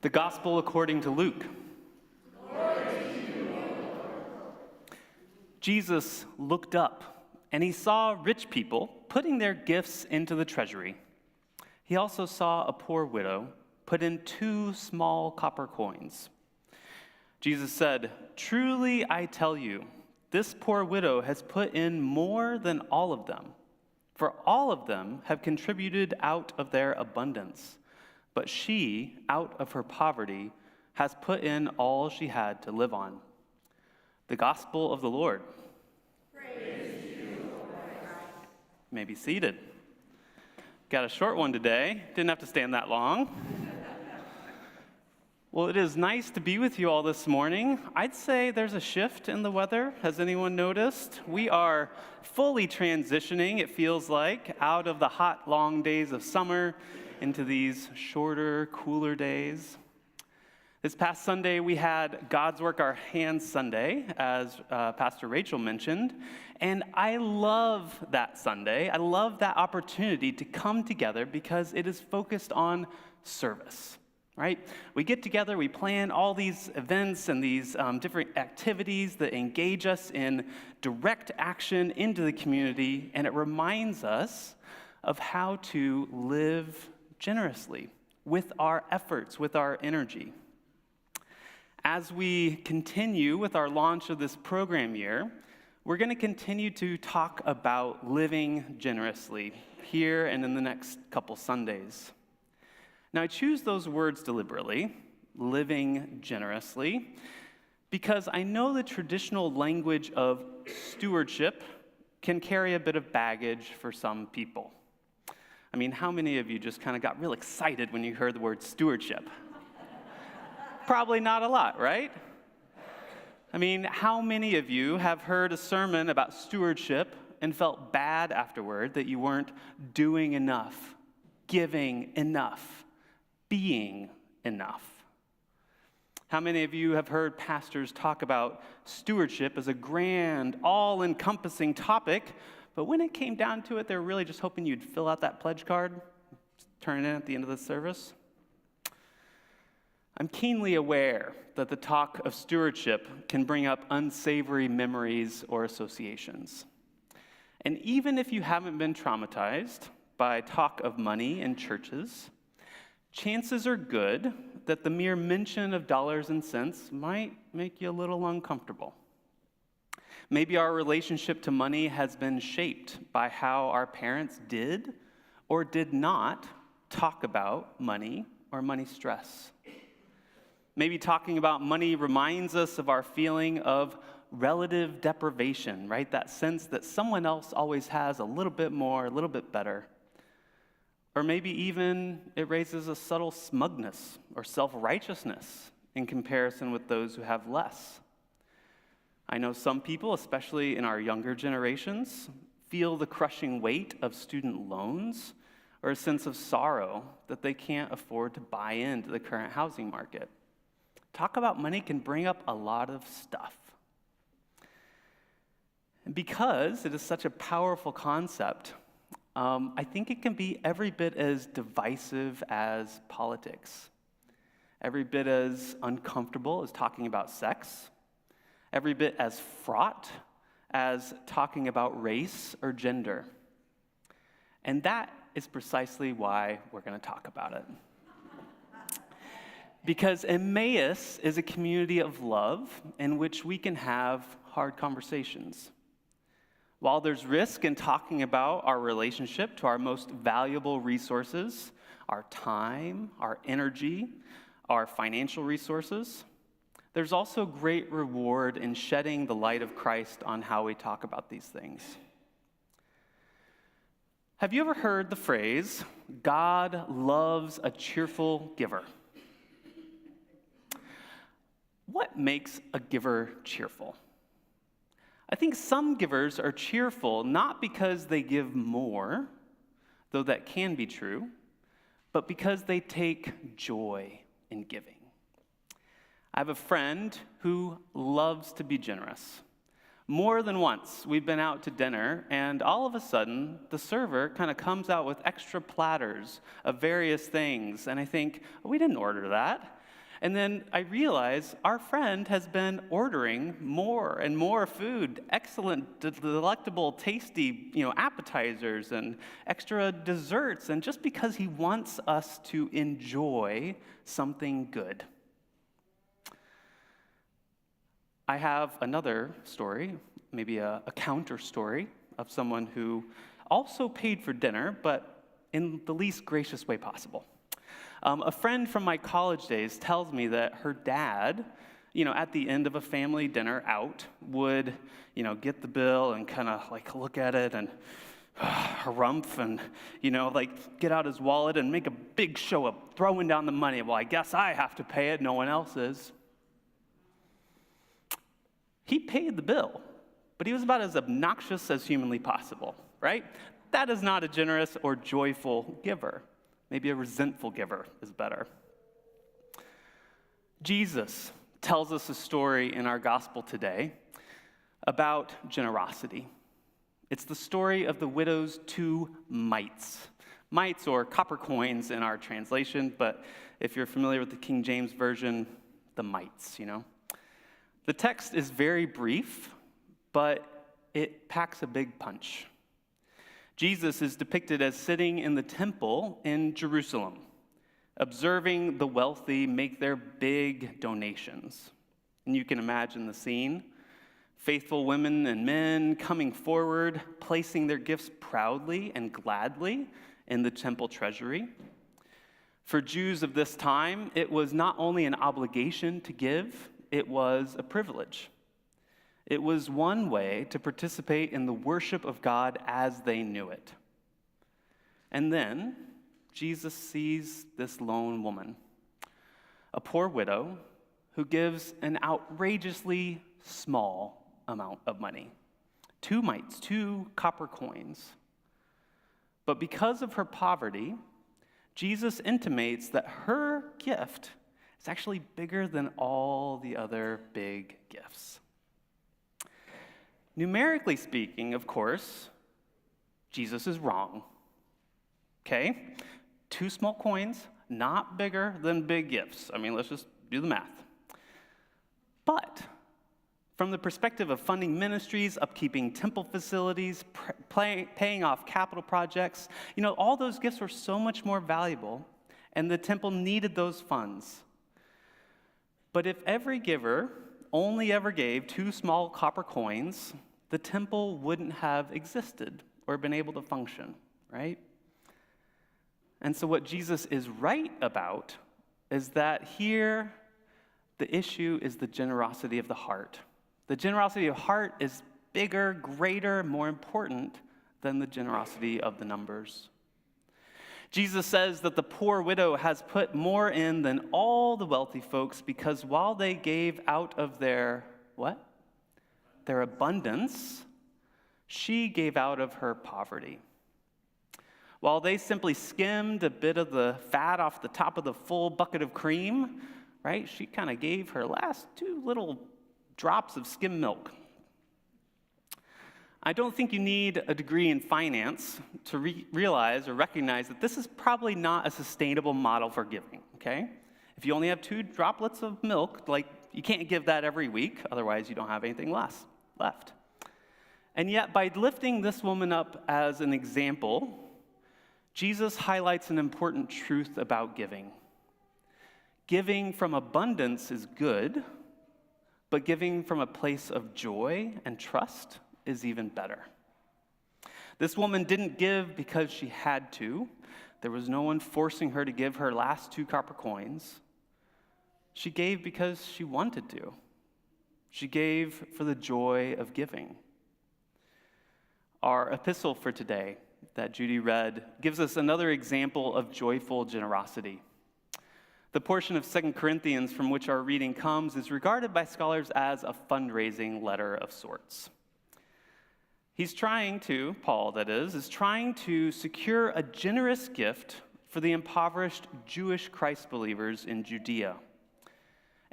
The Gospel according to Luke. Jesus looked up, and he saw rich people putting their gifts into the treasury. He also saw a poor widow put in 2 small copper coins. Jesus said, "Truly I tell you, this poor widow has put in more than all of them, for all of them have contributed out of their abundance. But she, out of her poverty, has put in all she had to live on." The Gospel of the Lord. Praise to you, Lord Christ. You may be seated. Got a short one today. Didn't have to stand that long. Well, it is nice to be with you all this morning. I'd say there's a shift in the weather. Has anyone noticed? We are fully transitioning, it feels like, out of the hot, long days of summer into these shorter, cooler days. This past Sunday, we had God's Work Our Hands Sunday, as Pastor Rachel mentioned, and I love that Sunday. I love that opportunity to come together because it is focused on service, right? We get together, we plan all these events and these different activities that engage us in direct action into the community, and it reminds us of how to live generously with our efforts, with our energy. As we continue with our launch of this program year, we're going to continue to talk about living generously here and in the next couple Sundays. Now, I choose those words deliberately, living generously, because I know the traditional language of stewardship can carry a bit of baggage for some people. I mean, how many of you just kind of got real excited when you heard the word stewardship? Probably not a lot, right? I mean, how many of you have heard a sermon about stewardship and felt bad afterward that you weren't doing enough, giving enough, being enough? How many of you have heard pastors talk about stewardship as a grand, all-encompassing topic, but when it came down to it, they were really just hoping you'd fill out that pledge card, turn it in at the end of the service? I'm keenly aware that the talk of stewardship can bring up unsavory memories or associations. And even if you haven't been traumatized by talk of money in churches, chances are good that the mere mention of dollars and cents might make you a little uncomfortable. Maybe our relationship to money has been shaped by how our parents did or did not talk about money or money stress. Maybe talking about money reminds us of our feeling of relative deprivation, right? That sense that someone else always has a little bit more, a little bit better. Or maybe even it raises a subtle smugness or self-righteousness in comparison with those who have less. I know some people, especially in our younger generations, feel the crushing weight of student loans or a sense of sorrow that they can't afford to buy into the current housing market. Talk about money can bring up a lot of stuff. And because it is such a powerful concept, I think it can be every bit as divisive as politics, every bit as uncomfortable as talking about sex, every bit as fraught as talking about race or gender. And that is precisely why we're going to talk about it. Because Emmaus is a community of love in which we can have hard conversations. While there's risk in talking about our relationship to our most valuable resources, our time, our energy, our financial resources, there's also great reward in shedding the light of Christ on how we talk about these things. Have you ever heard the phrase, "God loves a cheerful giver"? What makes a giver cheerful? I think some givers are cheerful not because they give more, though that can be true, but because they take joy in giving. I have a friend who loves to be generous. More than once, we've been out to dinner, and all of a sudden, the server kind of comes out with extra platters of various things, and I think, we didn't order that. And then I realize our friend has been ordering more and more food, excellent, delectable, tasty, appetizers and extra desserts, and just because he wants us to enjoy something good. I have another story, maybe a counter story of someone who also paid for dinner, but in the least gracious way possible. A friend from my college days tells me that her dad, at the end of a family dinner out, would, get the bill and kind of look at it and harumph and, get out his wallet and make a big show of throwing down the money. Well, I guess I have to pay it, no one else is. He paid the bill, but he was about as obnoxious as humanly possible, right? That is not a generous or joyful giver. Maybe a resentful giver is better. Jesus tells us a story in our gospel today about generosity. It's the story of the widow's 2 mites. Mites, or copper coins in our translation, but if you're familiar with the King James Version, the mites, The text is very brief, but it packs a big punch. Jesus is depicted as sitting in the temple in Jerusalem, observing the wealthy make their big donations. And you can imagine the scene. Faithful women and men coming forward, placing their gifts proudly and gladly in the temple treasury. For Jews of this time, it was not only an obligation to give, it was a privilege. It was one way to participate in the worship of God as they knew it. And then Jesus sees this lone woman, a poor widow who gives an outrageously small amount of money. 2 mites, 2 copper coins. But because of her poverty, Jesus intimates that her gift is actually bigger than all the other big gifts. Numerically speaking, of course, Jesus is wrong. Okay? 2 small coins, not bigger than big gifts. Let's just do the math. But from the perspective of funding ministries, upkeeping temple facilities, paying off capital projects, all those gifts were so much more valuable, and the temple needed those funds. But if every giver only ever gave 2 small copper coins, the temple wouldn't have existed or been able to function, right? And so what Jesus is right about is that here the issue is the generosity of the heart. The generosity of heart is bigger, greater, more important than the generosity of the numbers. Jesus says that the poor widow has put more in than all the wealthy folks because while they gave out of their, what? Their abundance, she gave out of her poverty. While they simply skimmed a bit of the fat off the top of the full bucket of cream, right? She kind of gave her last 2 little drops of skim milk. I don't think you need a degree in finance to realize or recognize that this is probably not a sustainable model for giving, okay? If you only have 2 droplets of milk, you can't give that every week, otherwise you don't have anything left. And yet, by lifting this woman up as an example, Jesus highlights an important truth about giving. Giving from abundance is good, but giving from a place of joy and trust is even better. This woman didn't give because she had to. There was no one forcing her to give her last 2 copper coins. She gave because she wanted to. She gave for the joy of giving. Our epistle for today that Judy read gives us another example of joyful generosity. The portion of 2 Corinthians from which our reading comes is regarded by scholars as a fundraising letter of sorts. Paul is trying to secure a generous gift for the impoverished Jewish Christ believers in Judea.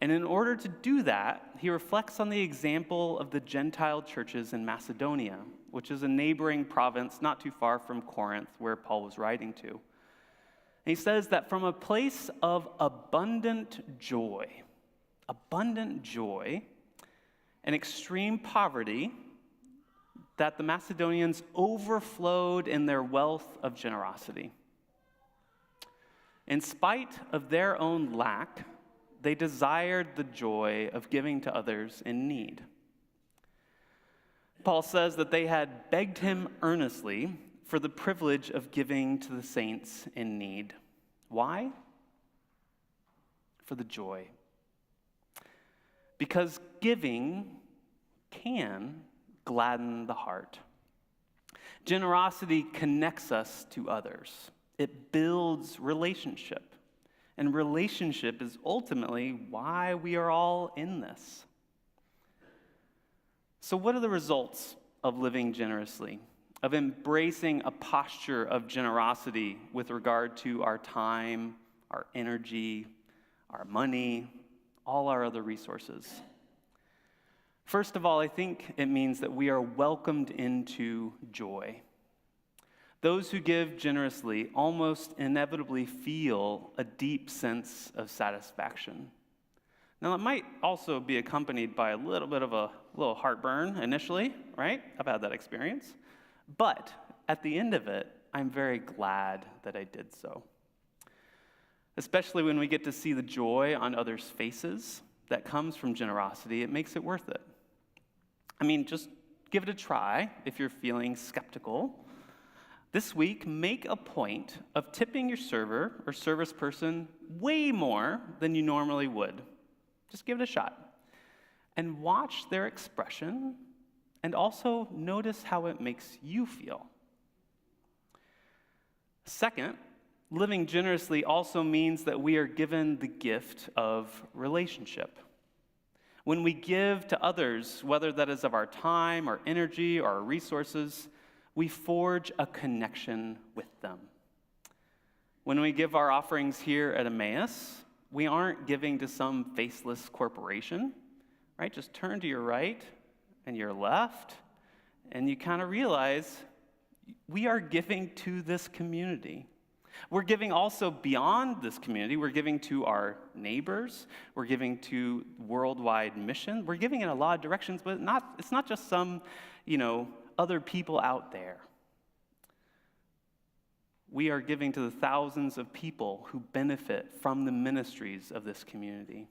And in order to do that, he reflects on the example of the Gentile churches in Macedonia, which is a neighboring province not too far from Corinth, where Paul was writing to. he says that from a place of abundant joy and extreme poverty, that the Macedonians overflowed in their wealth of generosity. In spite of their own lack, they desired the joy of giving to others in need. Paul says that they had begged him earnestly for the privilege of giving to the saints in need. Why? For the joy. Because giving can gladden the heart. Generosity connects us to others. It builds relationship. And relationship is ultimately why we are all in this. So what are the results of living generously, of embracing a posture of generosity with regard to our time, our energy, our money, all our other resources? First of all, I think it means that we are welcomed into joy. Those who give generously almost inevitably feel a deep sense of satisfaction. Now, it might also be accompanied by a little bit of a little heartburn initially, right? I've had that experience. But at the end of it, I'm very glad that I did so. Especially when we get to see the joy on others' faces that comes from generosity, it makes it worth it. I mean, just give it a try if you're feeling skeptical. This week, make a point of tipping your server or service person way more than you normally would. Just give it a shot. And watch their expression, and also notice how it makes you feel. Second, living generously also means that we are given the gift of relationship. When we give to others, whether that is of our time, our energy, or our resources, we forge a connection with them. When we give our offerings here at Emmaus, we aren't giving to some faceless corporation, right? Just turn to your right and your left, and you kind of realize we are giving to this community. We're giving also beyond this community. We're giving to our neighbors. We're giving to worldwide mission. We're giving in a lot of directions, but it's not just some, other people out there. We are giving to the thousands of people who benefit from the ministries of this community.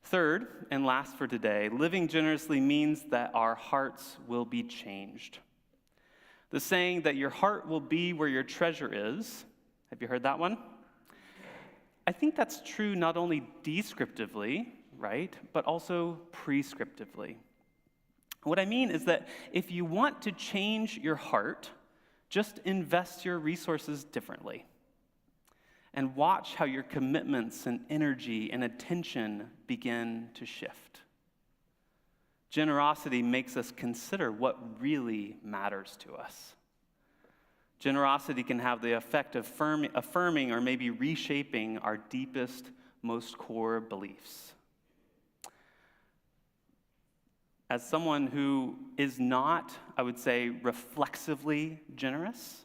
Third, and last for today, living generously means that our hearts will be changed. The saying that your heart will be where your treasure is, have you heard that one? I think that's true not only descriptively, right, but also prescriptively. What I mean is that if you want to change your heart, just invest your resources differently. And watch how your commitments and energy and attention begin to shift. Generosity makes us consider what really matters to us. Generosity can have the effect of affirming or maybe reshaping our deepest, most core beliefs. As someone who is not, I would say, reflexively generous,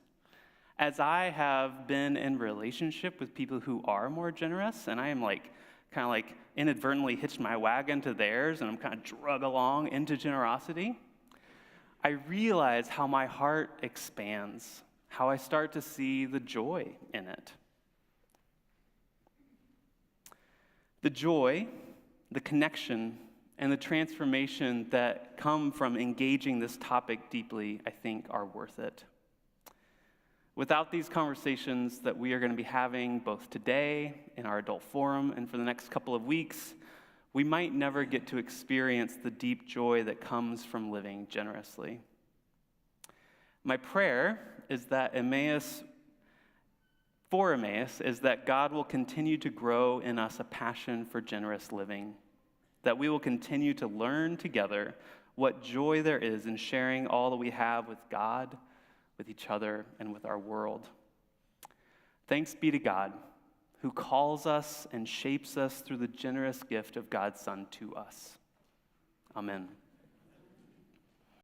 as I have been in relationship with people who are more generous, and I am kind of inadvertently hitched my wagon to theirs, and I'm kind of drug along into generosity, I realize how my heart expands, how I start to see the joy in it. The joy, the connection, and the transformation that come from engaging this topic deeply, I think, are worth it. Without these conversations that we are going to be having both today in our adult forum and for the next couple of weeks, we might never get to experience the deep joy that comes from living generously. My prayer is that Emmaus is that God will continue to grow in us a passion for generous living, that we will continue to learn together what joy there is in sharing all that we have with God, with each other, and with our world. Thanks be to God, who calls us and shapes us through the generous gift of God's Son to us. Amen.